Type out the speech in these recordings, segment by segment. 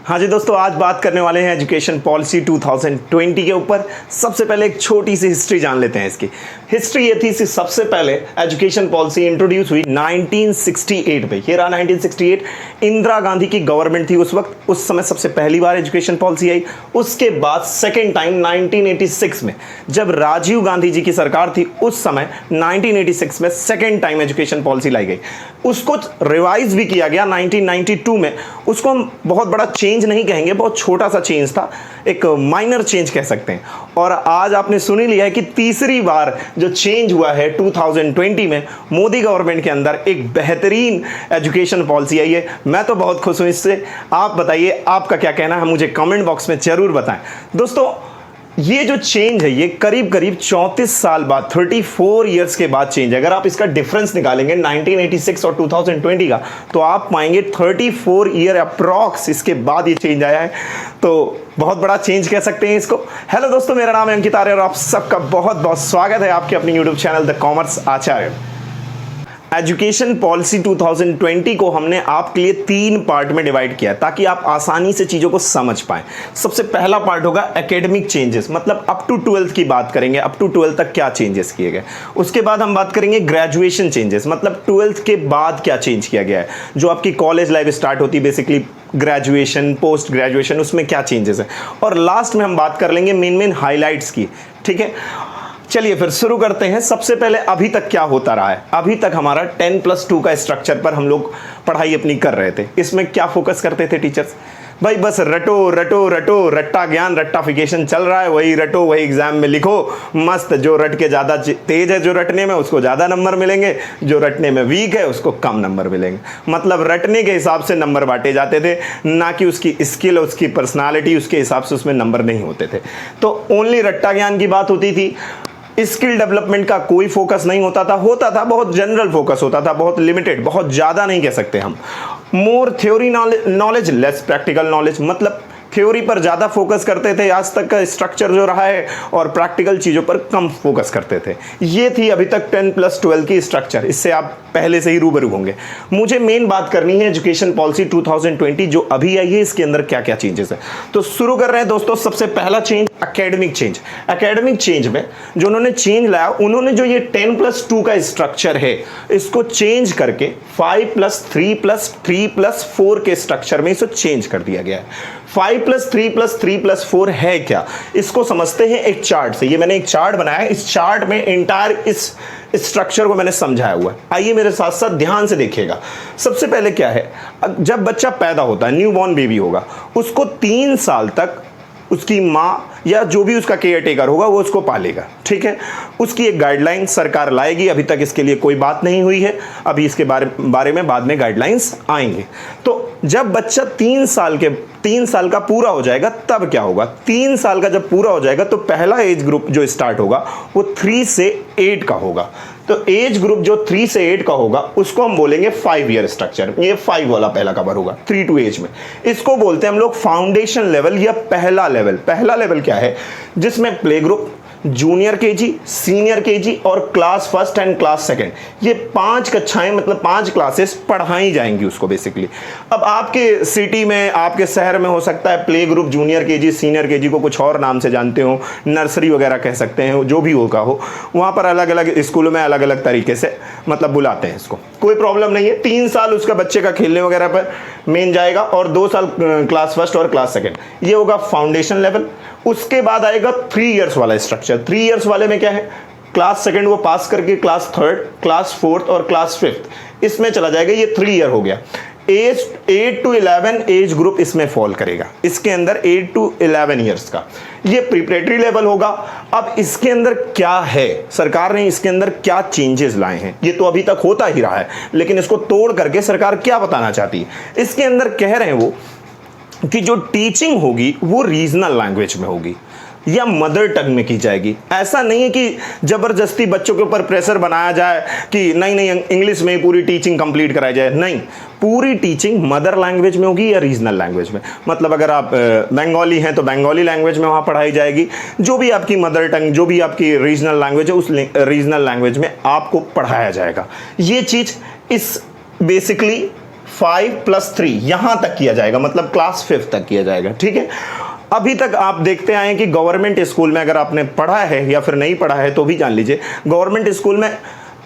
हाँ जी दोस्तों, आज बात करने वाले हैं एजुकेशन पॉलिसी 2020 के ऊपर। सबसे पहले एक छोटी सी हिस्ट्री जान लेते हैं इसकी। हिस्ट्री ये थी कि सबसे पहले एजुकेशन पॉलिसी इंट्रोड्यूस हुई 1968 में। ये रहा 1968, इंदिरा गांधी की गवर्नमेंट थी उस वक्त। उस समय सबसे पहली बार एजुकेशन पॉलिसी आई। उसके बाद सेकेंड टाइम 1986 में, जब राजीव गांधी जी की सरकार थी उस समय 1986 में सेकेंड टाइम एजुकेशन पॉलिसी लाई गई। उसको रिवाइज भी किया गया 1992 में। उसको हम बहुत बड़ा चेंज नहीं कहेंगे, बहुत छोटा सा चेंज था, एक माइनर चेंज कह सकते हैं। और आज आपने सुन ही लिया है कि तीसरी बार जो चेंज हुआ है 2020 में, मोदी गवर्नमेंट के अंदर एक बेहतरीन एजुकेशन पॉलिसी आई है। मैं तो बहुत खुश हूं इससे। आप बताइए आपका क्या कहना है, मुझे कमेंट बॉक्स में जरूर बताएं। दोस्तों, ये जो चेंज है ये करीब करीब 34 साल बाद, 34 इयर्स के बाद चेंज है। अगर आप इसका डिफरेंस निकालेंगे 1986 और 2020 का, तो आप पाएंगे 34 ईयर अप्रॉक्स इसके बाद ये चेंज आया है। तो बहुत बड़ा चेंज कह सकते हैं इसको। हेलो दोस्तों, मेरा नाम है अंकित आर्य और आप सबका बहुत बहुत स्वागत है आपके अपने YouTube channel the commerce Acharya. Education policy 2020 को हमने आपके लिए 3 पार्ट में डिवाइड किया है ताकि आप आसानी से चीज़ों को समझ पाएं। सबसे पहला पार्ट होगा एकेडमिक चेंजेस, मतलब अप टू 12th की बात करेंगे, अप टू 12th तक क्या चेंजेस किए गए। उसके बाद हम बात करेंगे ग्रेजुएशन चेंजेस, मतलब 12th के बाद क्या चेंज किया गया है। जो आपकी कॉलेज लाइफ स्टार्ट होती है, बेसिकली ग्रेजुएशन, पोस्ट ग्रेजुएशन, उसमें क्या चेंजेस है। और लास्ट में हम बात कर लेंगे मेन हाईलाइट्स की। ठीक है, चलिए फिर शुरू करते हैं। सबसे पहले अभी तक क्या होता रहा है। अभी तक हमारा 10+2 का स्ट्रक्चर पर हम लोग पढ़ाई अपनी कर रहे थे। इसमें क्या फोकस करते थे टीचर्स? भाई बस रटो रटो रटो, रट्टा ज्ञान, रट्टाफिकेशन चल रहा है, वही रटो, वही एग्जाम में लिखो मस्त। जो रट के ज़्यादा तेज है, जो रटने में, उसको ज़्यादा नंबर मिलेंगे। जो रटने में वीक है उसको कम नंबर मिलेंगे। मतलब रटने के हिसाब से नंबर बांटे जाते थे, ना कि उसकी स्किल, उसकी पर्सनालिटी, उसके हिसाब से उसमें नंबर नहीं होते थे। तो ओनली रट्टा ज्ञान की बात होती थी। स्किल डेवलपमेंट का कोई फोकस नहीं होता था बहुत जनरल फोकस होता था, बहुत लिमिटेड, बहुत ज़्यादा नहीं कह सकते हम। More theory knowledge less practical knowledge, मतलब थ्योरी पर ज़्यादा फोकस करते थे आज तक का स्ट्रक्चर जो रहा है, और प्रैक्टिकल चीज़ों पर कम फोकस करते थे। ये थी अभी तक 10+12 की स्ट्रक्चर। इससे आप पहले से ही रूबरू होंगे। मुझे मेन बात करनी है एजुकेशन पॉलिसी 2020 जो अभी आई है, इसके अंदर क्या क्या चेंजेस है। तो शुरू कर रहे हैं दोस्तों। सबसे पहला change academic change. Academic change में जो उन्होंने चेंज लाया, उन्होंने जो ये 10+2 का स्ट्रक्चर है इसको चेंज करके 5+3+3+4 के स्ट्रक्चर में इसको चेंज कर दिया गया है। 5+3+3+4 है क्या, इसको समझते हैं एक चार्ट से। ये मैंने एक चार्ट बनाया है, इस चार्ट में एंटायर इस स्ट्रक्चर को मैंने समझाया हुआ है। आइए मेरे साथ साथ ध्यान से देखिएगा। सबसे पहले क्या है, जब बच्चा पैदा होता है, न्यूबॉर्न बेबी होगा, उसको 3 साल तक उसकी माँ या जो भी उसका केयर टेकर होगा वो उसको पालेगा। ठीक है, उसकी एक गाइडलाइन सरकार लाएगी। अभी तक इसके लिए कोई बात नहीं हुई है, अभी इसके बारे में बाद में गाइडलाइंस आएंगे। तो जब बच्चा 3 साल का पूरा हो जाएगा तब क्या होगा। 3 साल का जब पूरा हो जाएगा तो पहला एज ग्रुप जो स्टार्ट होगा वो 3 से 8 का होगा। तो एज ग्रुप जो 3 से 8 का होगा उसको हम बोलेंगे 5 ईयर स्ट्रक्चर। ये 5 वाला पहला कवर होगा 3 to एज में। इसको बोलते हैं हम लोग फाउंडेशन लेवल या पहला लेवल। पहला लेवल क्या है, जिसमें play group, junior KG, senior KG और class first and class second, ये 5 कक्षाएं, मतलब 5 क्लासेस पढ़ाई जाएंगी उसको बेसिकली। अब आपके सिटी में, आपके शहर में हो सकता है play group, junior KG, senior KG को कुछ और नाम से जानते हो, नर्सरी वगैरह कह सकते हैं, जो भी होगा हो। वहाँ पर अलग अलग स्कूलों में अलग अलग तरीके से मतलब बुलाते हैं इसको, कोई प्रॉब्लम नहीं है। 3 साल उसका बच्चे का खेलने वगैरह पर मेन जाएगा और 2 साल क्लास फर्स्ट और क्लास सेकंड, ये होगा फाउंडेशन लेवल। उसके बाद आएगा 3 इयर्स वाला स्ट्रक्चर। 3 इयर्स वाले में क्या है, क्लास सेकंड वो पास करके क्लास थर्ड, क्लास फोर्थ और क्लास फिफ्थ इसमें चला जाएगा। ये 3 ईयर हो गया। एज 8 to 11 एज ग्रुप इसमें फॉल करेगा, इसके अंदर 8 to 11 इयर्स का ये प्रिपरेटरी लेवल होगा। अब इसके अंदर क्या है, सरकार ने इसके अंदर क्या चेंजेस लाए हैं, ये तो अभी तक होता ही रहा है, लेकिन इसको तोड़ करके सरकार क्या बताना चाहती है। इसके अंदर कह रहे हैं वो कि जो टीचिंग होगी वो रीजनल लैंग्वेज में होगी या मदर टंग में की जाएगी। ऐसा नहीं है कि जबरदस्ती बच्चों के ऊपर प्रेशर बनाया जाए कि नहीं इंग्लिश में ही पूरी टीचिंग कंप्लीट कराई जाए। नहीं, पूरी टीचिंग मदर लैंग्वेज में होगी या रीजनल लैंग्वेज में। मतलब अगर आप बंगाली हैं तो बंगाली लैंग्वेज में वहाँ पढ़ाई जाएगी। जो भी आपकी मदर टंग, जो भी आपकी रीजनल लैंग्वेज है, उस रीजनल लैंग्वेज में आपको पढ़ाया जाएगा। ये चीज़ इस बेसिकली 5+3 यहां तक किया जाएगा, मतलब क्लास 5 तक किया जाएगा। ठीक है, अभी तक आप देखते आए कि गवर्नमेंट स्कूल में अगर आपने पढ़ा है या फिर नहीं पढ़ा है तो भी जान लीजिए, गवर्नमेंट स्कूल में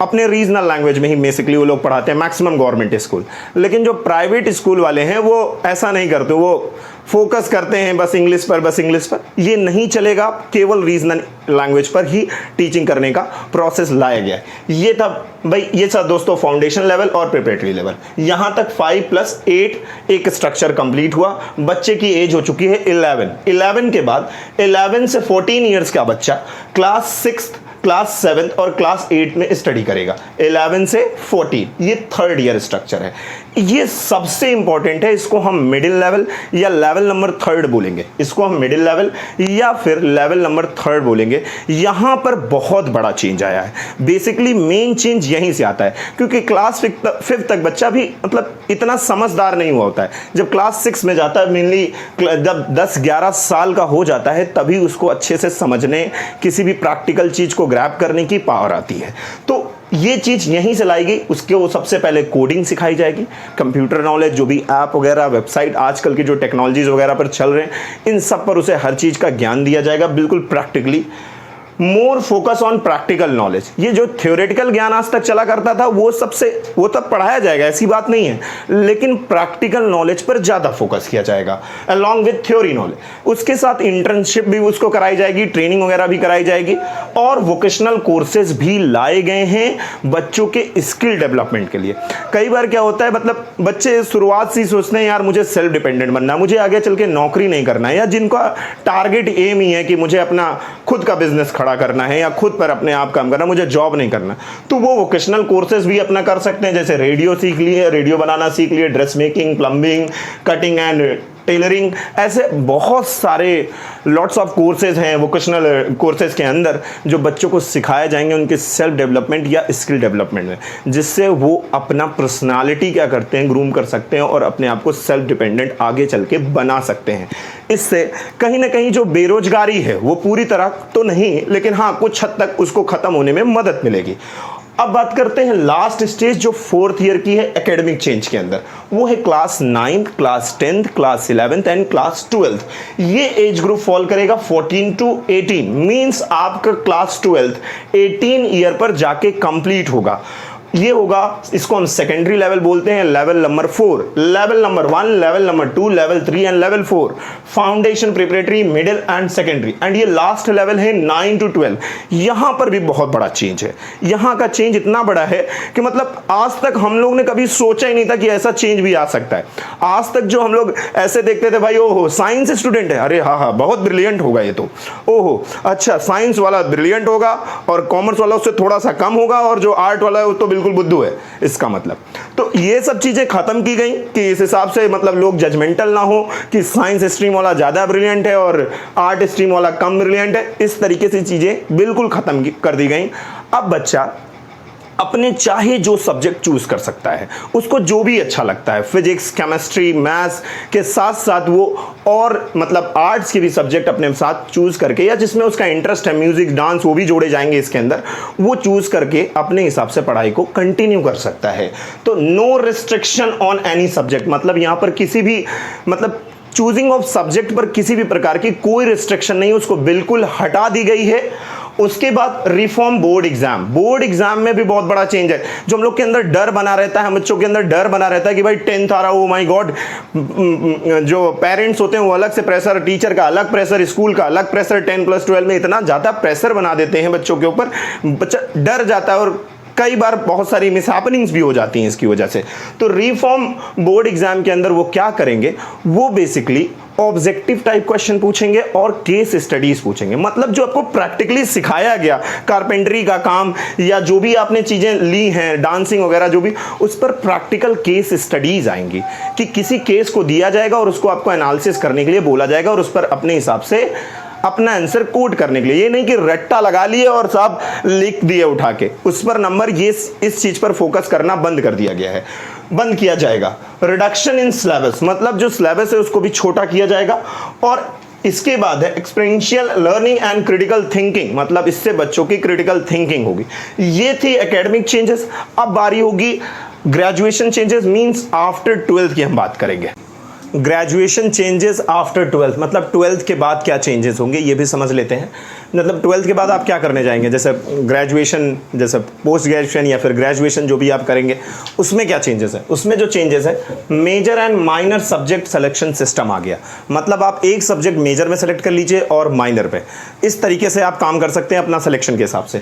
अपने रीजनल लैंग्वेज में ही बेसिकली वो लोग पढ़ाते हैं, मैक्सिमम गवर्नमेंट स्कूल। लेकिन जो प्राइवेट स्कूल वाले हैं वो ऐसा नहीं करते, वो फोकस करते हैं बस इंग्लिश पर, बस इंग्लिश पर। ये नहीं चलेगा, केवल रीजनल लैंग्वेज पर ही टीचिंग करने का प्रोसेस लाया गया है। ये था भाई, ये था दोस्तों फाउंडेशन लेवल और प्रिपरेटरी लेवल। यहां तक 5+8 एक स्ट्रक्चर कंप्लीट हुआ। बच्चे की एज हो चुकी है 11 के बाद 11 से 14 ईयर्स का बच्चा क्लास 6, क्लास 7 और क्लास 8 में स्टडी करेगा। 11 से 14 ये 3rd ईयर स्ट्रक्चर है। ये सबसे इंपॉर्टेंट है, इसको हम मिडिल लेवल या लेवल नंबर 3rd बोलेंगे, इसको हम मिडिल लेवल या फिर लेवल नंबर 3rd बोलेंगे। यहां पर बहुत बड़ा चेंज आया है। बेसिकली मेन चेंज यहीं से आता है, क्योंकि क्लास 5 तक बच्चा भी मतलब इतना समझदार नहीं हुआ होता है। जब क्लास 6 में जाता है, मेनली जब 10-11 साल का हो जाता है, तभी उसको अच्छे से समझने, किसी भी प्रैक्टिकल चीज को ग्रैब करने की पावर आती है। तो ये चीज यहीं से लाई गई। उसके वो सबसे पहले कोडिंग सिखाई जाएगी, कंप्यूटर नॉलेज, जो भी ऐप वगैरह, वेबसाइट, आजकल की जो टेक्नोलॉजीज वगैरह पर चल रहे हैं, इन सब पर उसे हर चीज का ज्ञान दिया जाएगा, बिल्कुल practically. More focus on practical knowledge. ये जो थ्योरेटिकल ज्ञान आज तक चला करता था वो तब पढ़ाया जाएगा, ऐसी बात नहीं है, लेकिन प्रैक्टिकल नॉलेज पर ज्यादा फोकस किया जाएगा अलॉन्ग विद थ्योरी नॉलेज। उसके साथ इंटर्नशिप भी उसको कराई जाएगी, ट्रेनिंग वगैरह भी कराई जाएगी, और वोकेशनल कोर्सेज भी लाए गए हैं बच्चों के स्किल डेवलपमेंट के लिए। कई बार क्या होता है, मतलब बच्चे शुरुआत से ही सोचते हैं यार मुझे सेल्फ डिपेंडेंट बनना है, मुझे आगे चल के नौकरी नहीं करना है, या जिनका टारगेट एम ही है कि मुझे अपना खुद का बिजनेस खड़ा करना है या खुद पर अपने आप काम करना, मुझे जॉब नहीं करना, तो वो वोकेशनल कोर्सेज भी अपना कर सकते हैं। जैसे रेडियो सीख लिए, रेडियो बनाना सीख लिए, dress making, plumbing, cutting and tailoring, ऐसे बहुत सारे लॉट्स ऑफ कोर्सेज हैं वोकेशनल कोर्सेज के अंदर, जो बच्चों को सिखाए जाएंगे उनके सेल्फ डेवलपमेंट या स्किल डेवलपमेंट में, जिससे वो अपना पर्सनालिटी क्या करते हैं, ग्रूम कर सकते हैं और अपने आप को सेल्फ डिपेंडेंट आगे चल के बना सकते हैं। इससे कहीं ना कहीं जो बेरोजगारी है वो पूरी तरह तो नहीं, लेकिन हाँ कुछ हद तक उसको खत्म होने में मदद मिलेगी। अब बात करते हैं लास्ट स्टेज जो 4th ईयर की है एकेडमिक चेंज के अंदर, वो है class 9, class 10, class 11 and class 12। ये एज ग्रुप फॉल करेगा 14 to 18, मींस आपका क्लास 12 18 ईयर पर जाके कंप्लीट होगा। ये होगा, इसको हम सेकेंडरी लेवल बोलते हैं, level number 4, level number 1, level number 2, level 3 and level 4, foundation, preparatory, middle and secondary, and ये लास्ट लेवल है 9 to 12। यहां पर भी बहुत बड़ा चेंज है। यहां का चेंज इतना बड़ा है कि मतलब आज तक हम लोग ने कभी सोचा ही नहीं था कि ऐसा चेंज भी आ सकता है। आज तक जो हम लोग ऐसे देखते थे, भाई ओहो साइंस स्टूडेंट है, अरे हाँ बहुत ब्रिलियंट होगा ये तो, ओहो अच्छा साइंस वाला ब्रिलियंट होगा और कॉमर्स वाला उससे थोड़ा सा कम होगा, और जो आर्ट वाला है वो तो बिल्कुल बुद्धू है, इसका मतलब। तो ये सब चीजें खत्म की गई कि इस हिसाब से मतलब लोग जजमेंटल ना हो कि साइंस स्ट्रीम वाला ज्यादा ब्रिलियंट है और आर्ट स्ट्रीम वाला कम ब्रिलियंट है। इस तरीके से चीजें बिल्कुल खत्म कर दी गई। अब बच्चा अपने चाहे जो सब्जेक्ट चूज कर सकता है, उसको जो भी अच्छा लगता है, फिजिक्स, केमिस्ट्री, मैथ्स के साथ साथ वो और मतलब आर्ट्स के भी सब्जेक्ट अपने साथ चूज करके, या जिसमें उसका इंटरेस्ट है, म्यूजिक, डांस, वो भी जोड़े जाएंगे इसके अंदर, वो चूज करके अपने हिसाब से पढ़ाई को कंटिन्यू कर सकता है। तो no restriction on any subject, मतलब यहां पर किसी भी मतलब चूजिंग ऑफ सब्जेक्ट पर किसी भी प्रकार की कोई रिस्ट्रिक्शन नहीं, उसको बिल्कुल हटा दी गई है। उसके बाद रिफॉर्म बोर्ड एग्जाम में भी बहुत बड़ा चेंज है। जो हम लोग के अंदर डर बना रहता है, हम बच्चों के अंदर डर बना रहता है कि भाई 10th आ रहा, ओ माय गॉड, जो पेरेंट्स होते हैं वो अलग से प्रेशर, टीचर का अलग प्रेशर, स्कूल का अलग प्रेशर, 10+12 में इतना ज्यादा प्रेशर बना देते हैं बच्चों के ऊपर, बच्चा डर जाता है और कई बार बहुत सारी मिसहैपनिंग्स भी हो जाती हैं इसकी वजह से। तो रिफॉर्म बोर्ड एग्जाम के अंदर वो क्या करेंगे, वो बेसिकली ऑब्जेक्टिव टाइप क्वेश्चन पूछेंगे और केस स्टडीज पूछेंगे। मतलब जो आपको प्रैक्टिकली सिखाया गया, कारपेंटरी का काम या जो भी आपने चीजें ली हैं, डांसिंग वगैरह जो भी, उस पर प्रैक्टिकल केस स्टडीज आएंगी कि किसी केस को दिया जाएगा और उसको आपको एनालिसिस करने के लिए बोला जाएगा और उस पर अपने हिसाब से अपना आंसर कोड करने के लिए। ये नहीं कि रट्टा लगा लिए और साहब लिख दिए उठा के, उस पर नंबर, ये इस चीज पर फोकस करना बंद कर दिया गया है, बंद किया जाएगा। रिडक्शन इन सिलेबस, मतलब जो सिलेबस है उसको भी छोटा किया जाएगा। और इसके बाद है experiential learning and critical thinking, मतलब इससे बच्चों की क्रिटिकल थिंकिंग होगी। ये थी एकेडमिक चेंजेस। अब बारी होगी graduation changes means after 12th की हम बात करेंगे। ग्रेजुएशन चेंजेस आफ्टर 12th मतलब 12th के बाद क्या चेंजेस होंगे ये भी समझ लेते हैं। मतलब 12th के बाद आप क्या करने जाएंगे, जैसे ग्रेजुएशन, जैसे पोस्ट ग्रेजुएशन या फिर ग्रेजुएशन जो भी आप करेंगे उसमें क्या चेंजेस है। उसमें जो चेंजेस है, major and minor subject selection system आ गया। मतलब आप एक सब्जेक्ट मेजर में सेलेक्ट कर लीजिए और माइनर पे, इस तरीके से आप काम कर सकते हैं अपना सिलेक्शन के हिसाब से।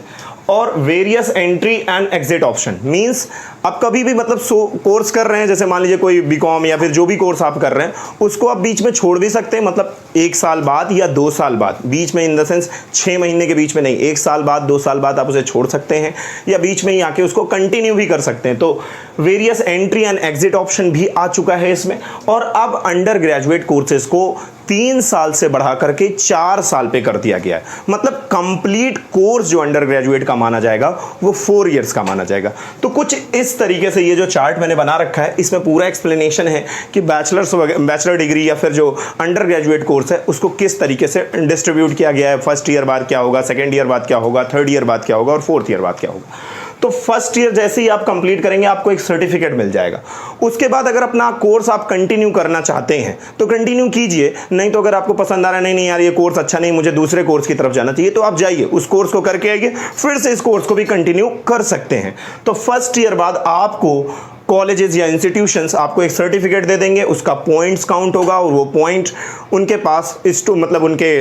और various entry and exit option means आप कभी भी मतलब कोर्स कर रहे हैं, जैसे मान लीजिए कोई बीकॉम या फिर जो भी कोर्स आप कर रहे हैं उसको आप बीच में छोड़ भी सकते हैं, मतलब 1 साल बाद या 2 साल बाद, बीच में इन द सेंस 6 महीने के बीच में नहीं, 1 साल बाद 2 साल बाद आप उसे छोड़ सकते हैं या बीच में ही आके उसको कंटिन्यू भी कर सकते हैं। तो various entry and exit option भी आ चुका है इसमें। और अब अंडर ग्रेजुएट कोर्सेज को 3 साल से बढ़ा करके 4 साल पे कर दिया गया है। मतलब कंप्लीट कोर्स जो अंडर ग्रेजुएट का माना जाएगा वो 4 इयर्स का माना जाएगा। तो कुछ इस तरीके से ये जो चार्ट मैंने बना रखा है इसमें पूरा एक्सप्लेनेशन है कि बैचलर डिग्री या फिर जो अंडर ग्रेजुएट कोर्स है उसको किस तरीके से डिस्ट्रीब्यूट किया गया है। फर्स्ट ईयर बाद क्या होगा, सेकेंड ईयर बाद क्या होगा, थर्ड ईयर बाद क्या होगा और फोर्थ ईयर बाद क्या होगा। तो फर्स्ट ईयर जैसे ही आप कंप्लीट करेंगे आपको एक सर्टिफिकेट मिल जाएगा। उसके बाद अगर अपना कोर्स आप कंटिन्यू करना चाहते हैं तो कंटिन्यू कीजिए, नहीं तो अगर आपको पसंद आ रहा है नहीं यार ये कोर्स अच्छा नहीं, मुझे दूसरे कोर्स की तरफ जाना चाहिए, तो आप जाइए उस कोर्स को करके आइए, फिर से इस कोर्स को भी कंटिन्यू कर सकते हैं। तो फर्स्ट ईयर बाद आपको कॉलेजेस या इंस्टीट्यूशंस आपको एक सर्टिफिकेट दे देंगे, उसका पॉइंट्स काउंट होगा और वो पॉइंट उनके पास मतलब उनके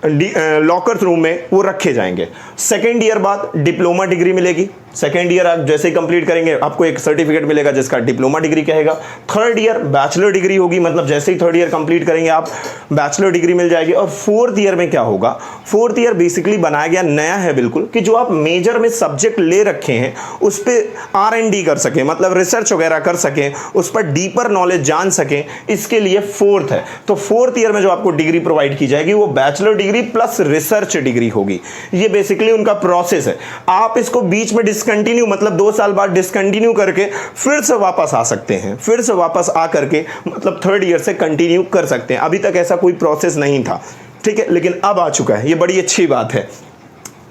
लॉकर रूम में वो रखे जाएंगे। सेकेंड ईयर बाद डिप्लोमा डिग्री मिलेगी। सेकेंड ईयर आप जैसे ही कंप्लीट करेंगे आपको एक सर्टिफिकेट मिलेगा जिसका डिप्लोमा डिग्री कहेगा। थर्ड ईयर बैचलर डिग्री होगी, मतलब जैसे ही थर्ड ईयर कंप्लीट करेंगे आप बैचलर डिग्री मिल जाएगी। और फोर्थ ईयर में क्या होगा, फोर्थ ईयर बेसिकली बनाया गया नया है बिल्कुल, कि जो आप मेजर में सब्जेक्ट ले रखे हैं उस पर R&D कर सकें, मतलब रिसर्च वगैरह कर सकें, उस पर डीपर नॉलेज जान सकें, इसके लिए फोर्थ है। तो फोर्थ ईयर में जो आपको डिग्री प्रोवाइड की जाएगी वो bachelor degree plus research degree होगी। ये बेसिकली उनका प्रोसेस है। आप इसको बीच में डिसकंटिन्यू, मतलब 2 साल बाद डिसकंटिन्यू करके फिर से वापस आ सकते हैं, फिर से वापस आ करके मतलब थर्ड ईयर से कंटिन्यू कर सकते हैं। अभी तक ऐसा कोई प्रोसेस नहीं था, ठीक है, लेकिन अब आ चुका है, ये बड़ी अच्छी बात है।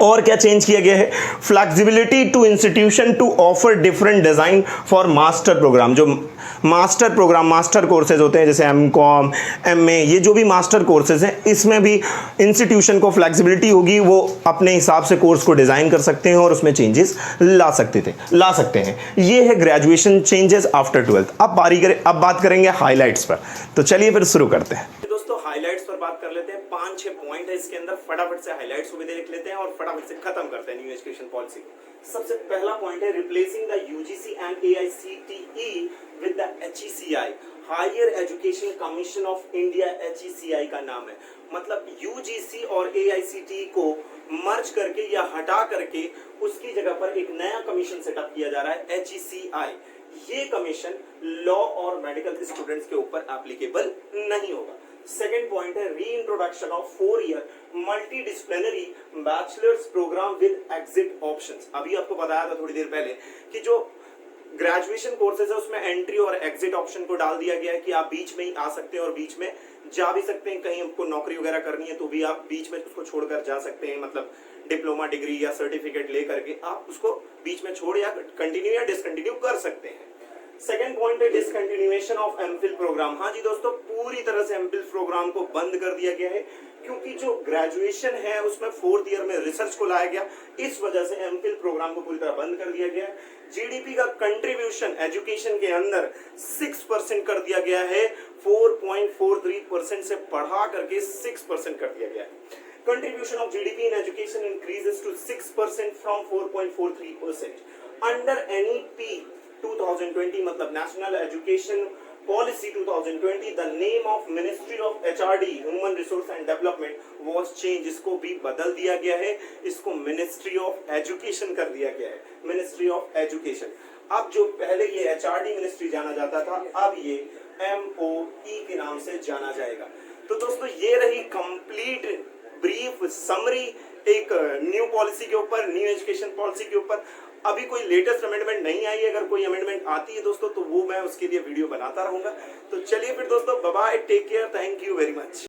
और क्या चेंज किया गया है, flexibility to institution to offer different design for master program. जो मास्टर प्रोग्राम, मास्टर कोर्सेज होते हैं जैसे MCOM, MA, ये जो भी मास्टर कोर्सेज हैं इसमें भी इंस्टीट्यूशन को फ्लेक्सिबिलिटी होगी, वो अपने हिसाब से कोर्स को डिजाइन कर सकते हैं और उसमें चेंजेस ला सकते हैं। ये है ग्रेजुएशन चेंजेस आफ्टर 12th। अब बात करेंगे हाईलाइट्स पर, तो चलिए फिर शुरू करते हैं। दोस्तों हाईलाइट्स पर बात कर लेते हैं। 5-6 पॉइंट है इसके अंदर, फटाफट से हाईलाइट्स को भी देख लेते हैं और फटाफट से खत्म करते हैं न्यू एजुकेशन पॉलिसी को। सबसे पहला पॉइंट है replacing the UGC and AICTE with the HECI, higher education commission of India. HECI का नाम है, मतलब UGC और AICTE को मर्ज करके या हटा करके उसकी जगह पर एक नया कमीशन सेटअप किया जा रहा है, HECI। ये कमीशन लॉ और मेडिकल स्टूडेंट्स के ऊपर एप्लीकेबल नहीं होगा। सेकेंड पॉइंट है reintroduction of 4 year multidisciplinary bachelors program with exit options. अभी आपको बताया था थोड़ी देर पहले कि जो ग्रेजुएशन कोर्सेज है उसमें एंट्री और एग्जिट ऑप्शन को डाल दिया गया है कि आप बीच में ही आ सकते हैं और बीच में जा भी सकते हैं। कहीं आपको नौकरी वगैरह करनी है तो भी आप बीच में उसको छोड़कर जा सकते हैं, मतलब डिप्लोमा डिग्री या सर्टिफिकेट ले करके आप उसको बीच में छोड़ या कंटिन्यू या डिसकंटिन्यू कर सकते हैं। सेकेंड पॉइंट है डिसकंटिन्यूएशन ऑफ एमफिल प्रोग्राम। हाँ जी दोस्तों, पूरी तरह से एमफिल प्रोग्राम को बंद कर दिया गया है क्योंकि जो ग्रेजुएशन है उसमें फोर्थ ईयर में रिसर्च को लाया गया, इस वजह से एमफिल प्रोग्राम को पूरी तरह बंद कर दिया गया है। जीडीपी का कंट्रीब्यूशन एजुकेशन के अंदर 6% कर दिया गया है, 4.43% से बढ़ा करके 6% कर दिया गया है। Contribution of GDP in education increases to 6% from 4.43%. Under NEP 2020, मतलब National Education Policy 2020, the name of Ministry of HRD, Human Resource and Development, was changed. इसको भी बदल दिया गया है, इसको Ministry of Education कर दिया गया है, Ministry of Education। अब जो पहले ये HRD मिनिस्ट्री जाना जाता था, अब ये MOE के नाम से जाना जाएगा। तो दोस्तों ये रही कंप्लीट ब्रीफ समरी एक न्यू पॉलिसी के ऊपर, न्यू एजुकेशन पॉलिसी के ऊपर। अभी कोई लेटेस्ट अमेंडमेंट नहीं आई है, अगर कोई अमेंडमेंट आती है दोस्तों तो वो मैं उसके लिए वीडियो बनाता रहूंगा। तो चलिए फिर दोस्तों, bye bye, take care, thank you very much.